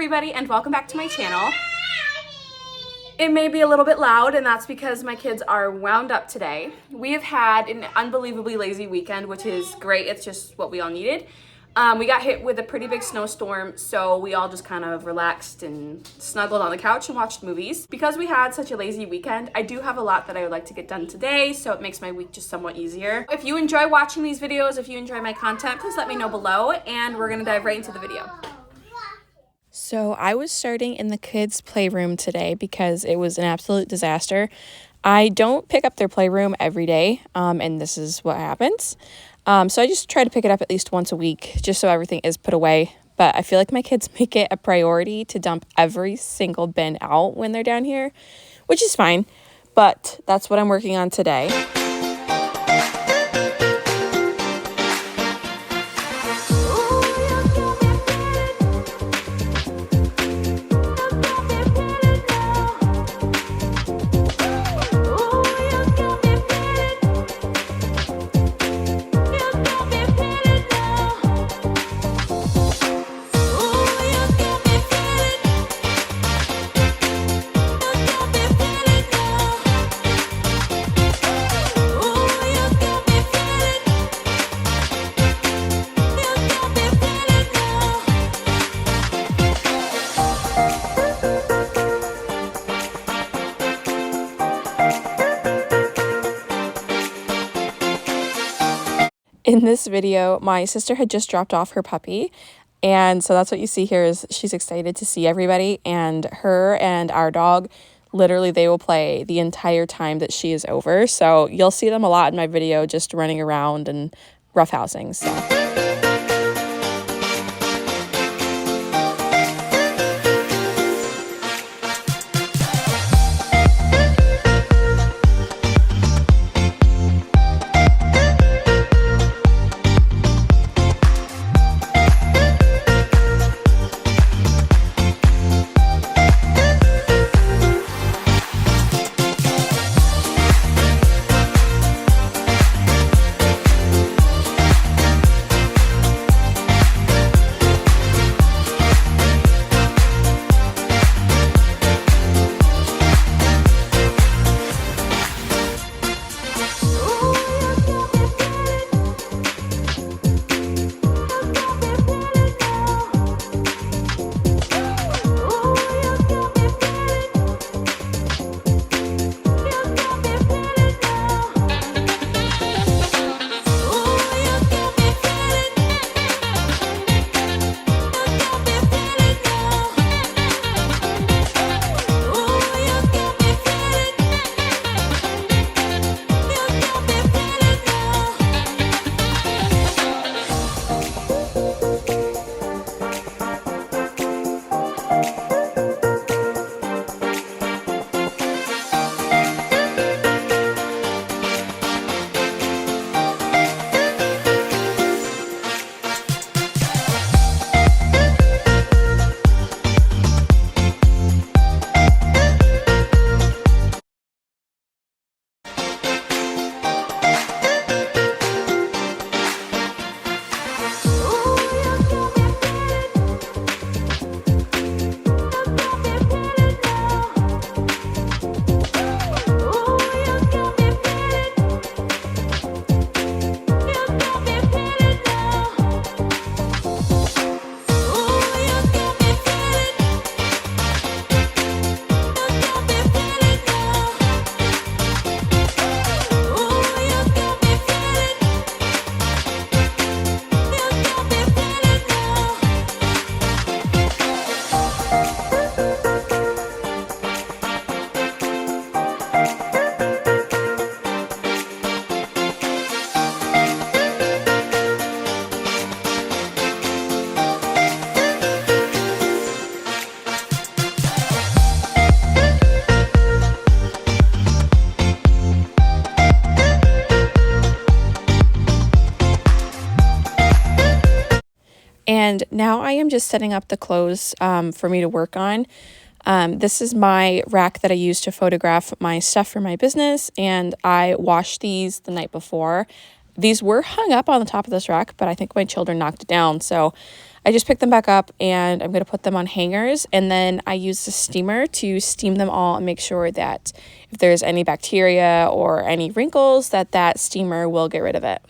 everybody, and welcome back to my channel. It may be a little bit loud, and that's because my kids are wound up today. We have had an unbelievably lazy weekend, which is great. It's just what we all needed. We got hit with a pretty big snowstorm, so we all just kind of relaxed and snuggled on the couch and watched movies. Because we had such a lazy weekend, I do have a lot that I would like to get done today, so it makes my week just somewhat easier. If you enjoy watching these videos, if you enjoy my content, please let me know below, and we're gonna dive right into the video. So I was starting in the kids' playroom today because it was an absolute disaster. I don't pick up their playroom every day, and this is what happens. So I just try to pick it up at least once a week, just so everything is put away. But I feel like my kids make it a priority to dump every single bin out when they're down here, which is fine. But that's what I'm working on today. In this video, my sister had just dropped off her puppy, and so that's what you see here is she's excited to see everybody, and her and our dog, literally they will play the entire time that she is over, so you'll see them a lot in my video just running around and roughhousing. So. And now I am just setting up the clothes for me to work on. This is my rack that I use to photograph my stuff for my business, and I washed these the night before. These were hung up on the top of this rack, but I think my children knocked it down. So I just picked them back up and I'm going to put them on hangers. And then I use the steamer to steam them all and make sure that if there's any bacteria or any wrinkles, that steamer will get rid of it.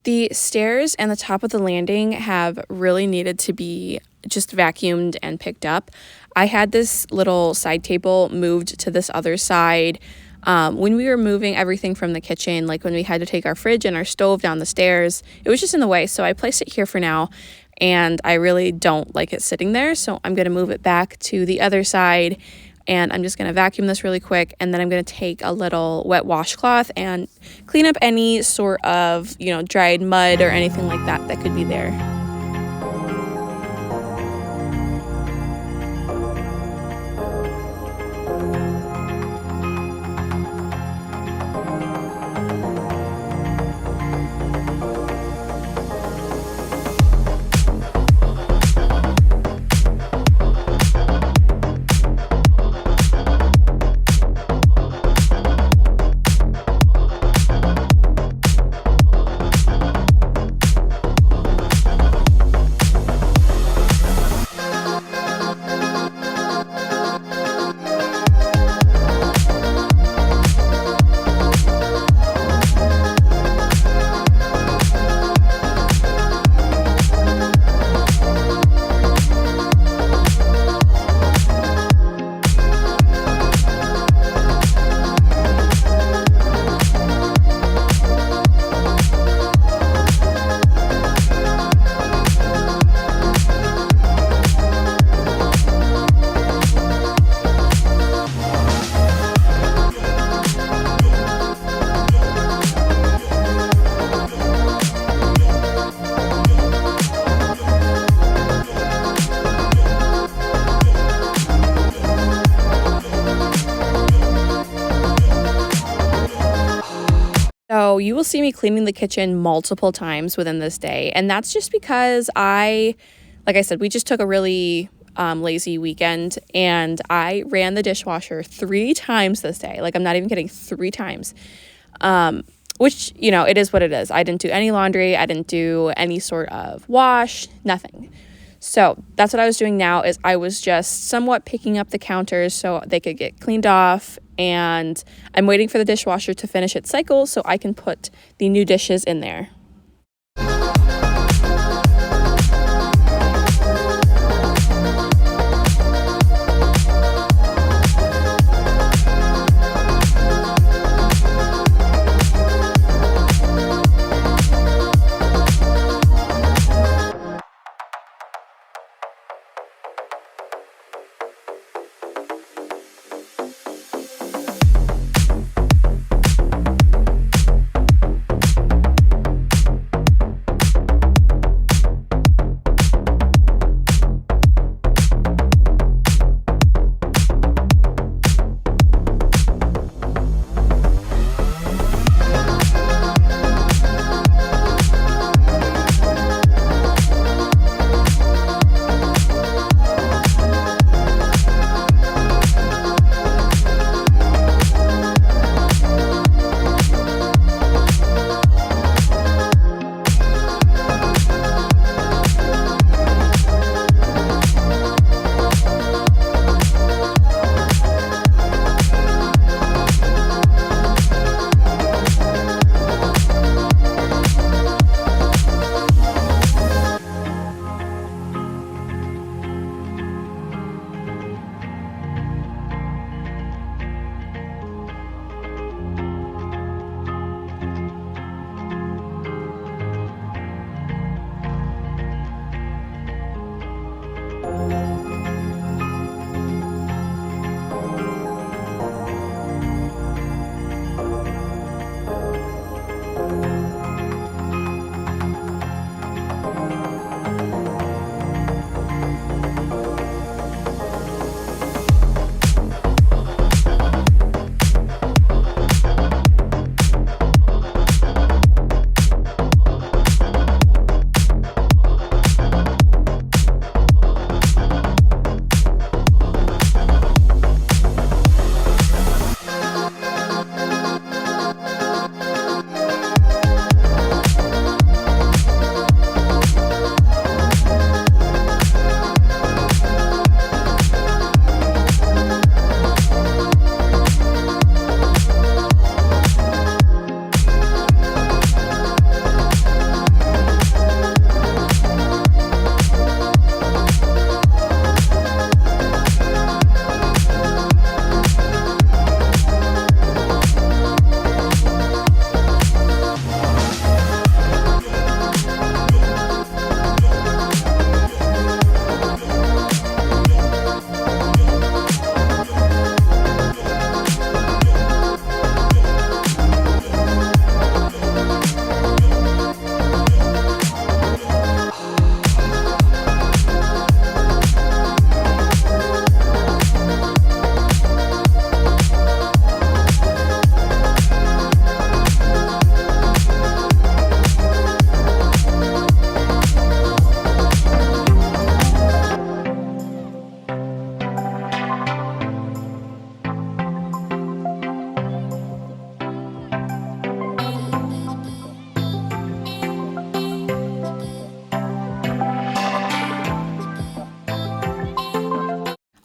The stairs and the top of the landing have really needed to be just vacuumed and picked up. I had this little side table moved to this other side when we were moving everything from the kitchen, like when we had to take our fridge and our stove down the stairs. It was just in the way, so I placed it here for now, and I really don't like it sitting there, so I'm going to move it back to the other side. And I'm just going to vacuum this really quick, and then I'm going to take a little wet washcloth and clean up any sort of, dried mud or anything like that could be there. So you will see me cleaning the kitchen multiple times within this day. And that's just because like I said, we just took a really lazy weekend, and I ran the dishwasher 3 times this day. Like, I'm not even kidding, 3 times. Which, it is what it is. I didn't do any laundry. I didn't do any sort of wash, nothing. So that's what I was doing now, is I was just somewhat picking up the counters so they could get cleaned off, and I'm waiting for the dishwasher to finish its cycle so I can put the new dishes in there.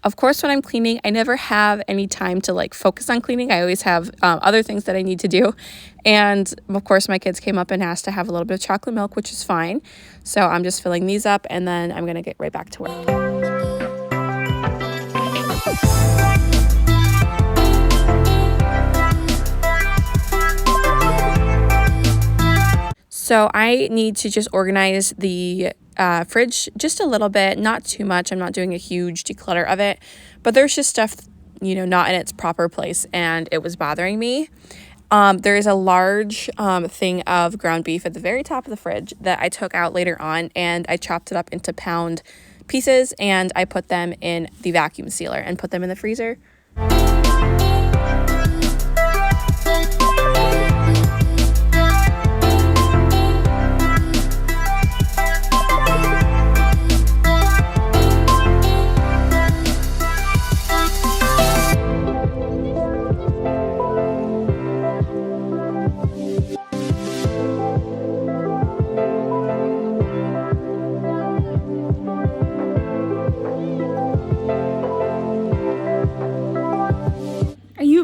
Of course, when I'm cleaning, I never have any time to like focus on cleaning. I always have other things that I need to do. And of course, my kids came up and asked to have a little bit of chocolate milk, which is fine. So I'm just filling these up and then I'm going to get right back to work. So I need to just organize the fridge just a little bit, not too much. I'm not doing a huge declutter of it, but there's just stuff, not in its proper place, and it was bothering me. There is a large thing of ground beef at the very top of the fridge that I took out later on, and I chopped it up into pound pieces, and I put them in the vacuum sealer and put them in the freezer.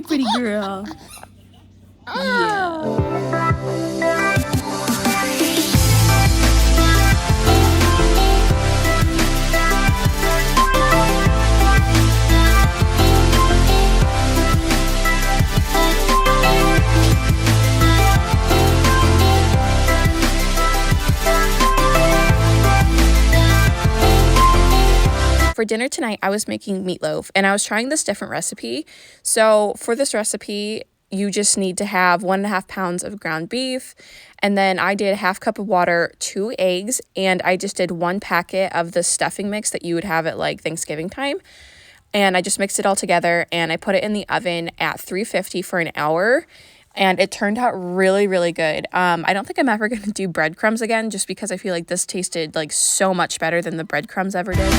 pretty girl. Yeah. For dinner tonight, I was making meatloaf and I was trying this different recipe. So for this recipe, you just need to have 1.5 pounds of ground beef. And then I did a 1/2 cup of water, 2 eggs, and I just did 1 packet of the stuffing mix that you would have at like Thanksgiving time. And I just mixed it all together and I put it in the oven at 350 for an hour. And it turned out really, really good. I don't think I'm ever going to do breadcrumbs again just because I feel like this tasted like so much better than the breadcrumbs ever did.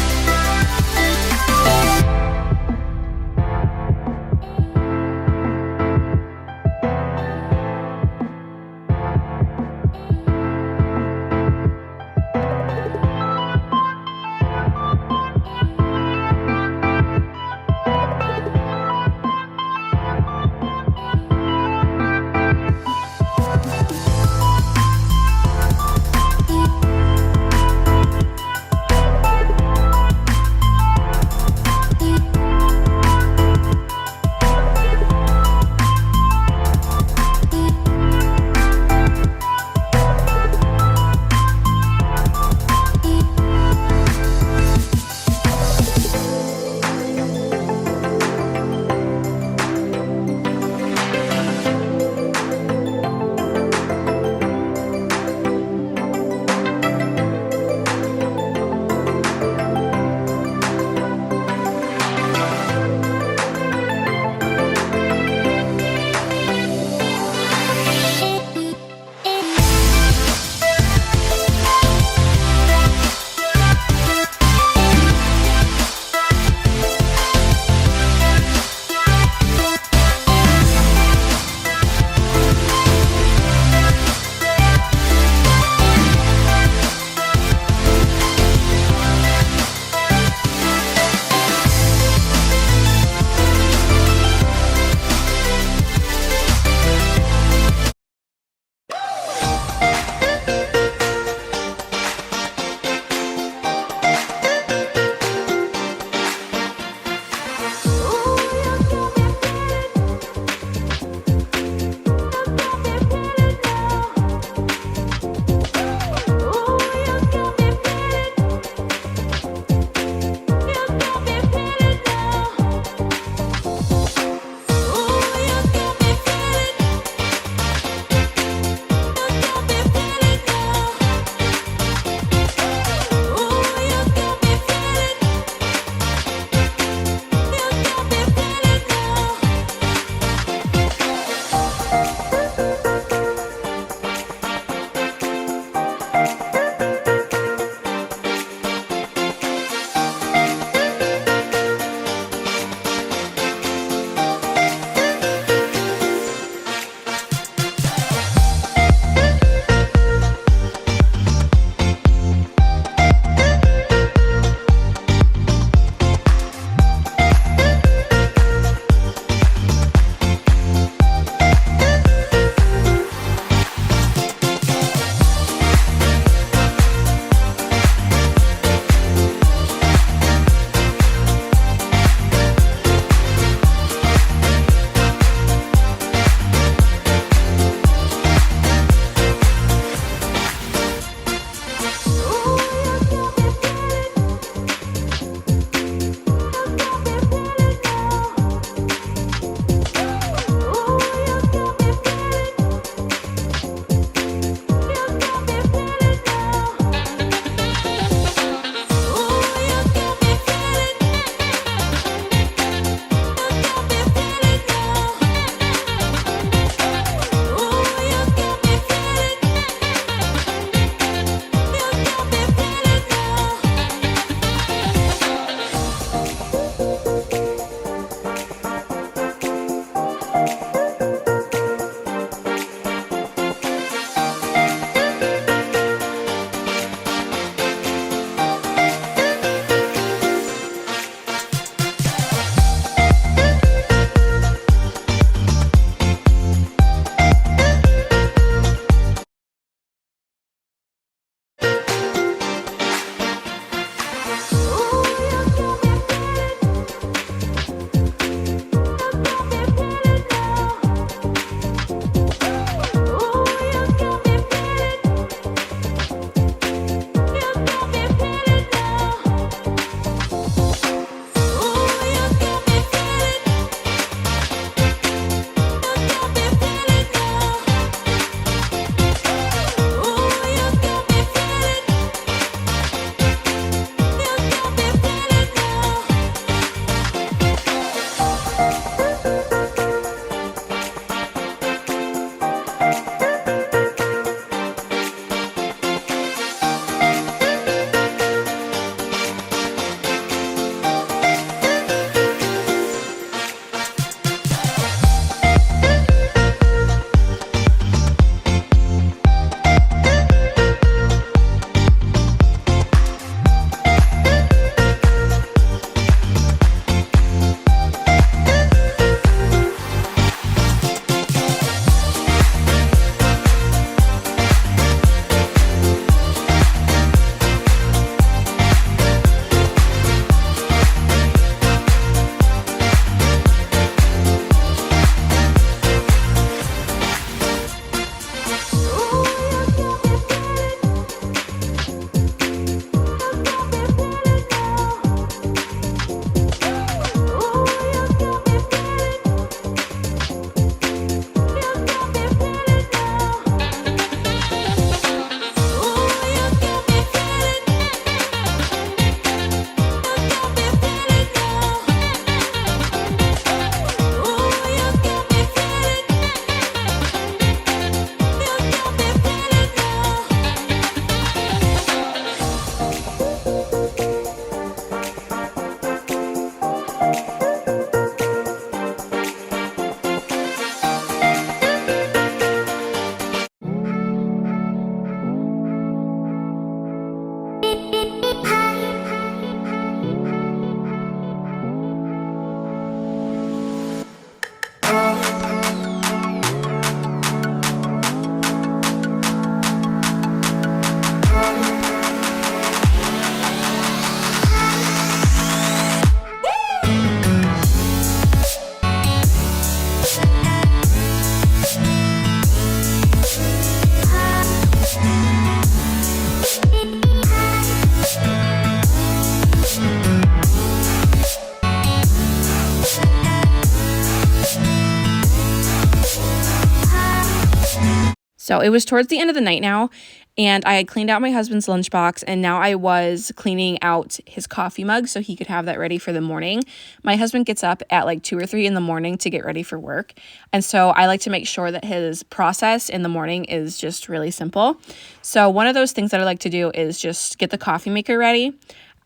So it was towards the end of the night now, and I had cleaned out my husband's lunchbox, and now I was cleaning out his coffee mug so he could have that ready for the morning. My husband gets up at like 2 or 3 in the morning to get ready for work, and so I like to make sure that his process in the morning is just really simple. So one of those things that I like to do is just get the coffee maker ready.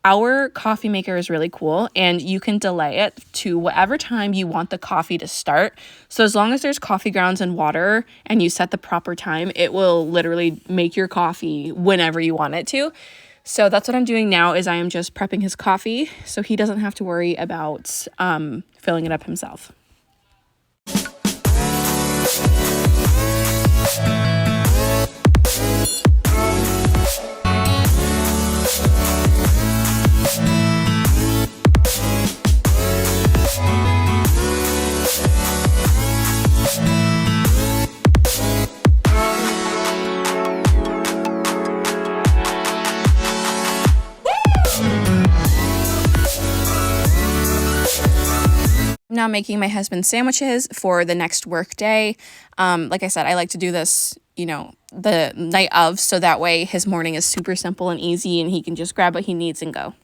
Our coffee maker is really cool, and you can delay it to whatever time you want the coffee to start. So as long as there's coffee grounds and water and you set the proper time, it will literally make your coffee whenever you want it to. So that's what I'm doing now, is I am just prepping his coffee so he doesn't have to worry about filling it up himself. Now making my husband sandwiches for the next work day. Like I said, I like to do this, the night of, so that way his morning is super simple and easy and he can just grab what he needs and go.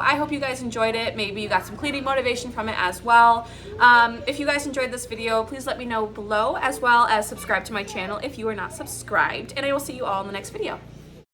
I hope you guys enjoyed it. Maybe you got some cleaning motivation from it as well. If you guys enjoyed this video, please let me know below, as well as subscribe to my channel if you are not subscribed, and I will see you all in the next video.